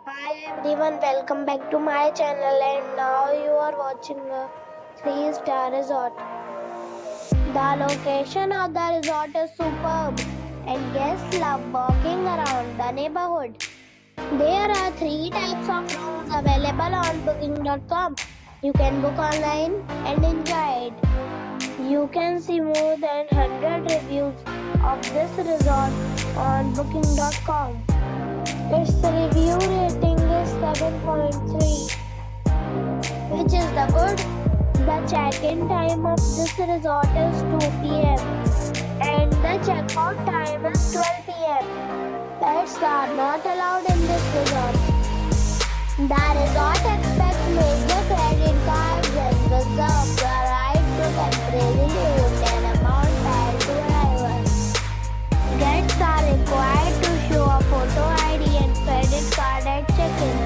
Hi everyone, welcome back to my channel and now you are watching a 3-star resort. The location of the resort is superb and guests love walking around the neighborhood. There are 3 types of rooms available on booking.com. You can book online and enjoy it. You can see more than 100 reviews of this resort on booking.com. Its review rating is 7.3, which is the good. The check-in time of this resort is 2 p.m. and the check-out time is 12 p.m. Pets are not allowed in this resort. The resort expects major credit cards and reserves the right to temporarily hold an amount prior to arrival. Guests are required to show a photo ID and credit card at check-in.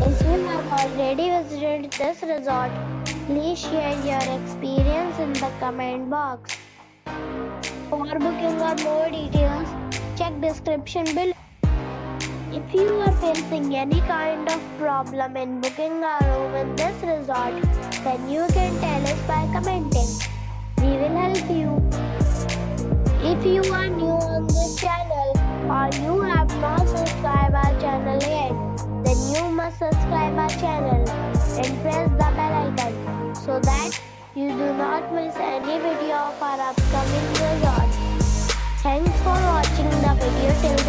If you have already visited this resort, please share your experience in the comment box. For booking or more details, check description below. If you are facing any kind of problem in booking a room in this resort, then you can tell us by commenting. We will help you. If you are new on this channel or you have not subscribed our channel yet, then you must subscribe our channel and press the bell icon so that you do not miss any video of our upcoming resort. Thanks for watching the video till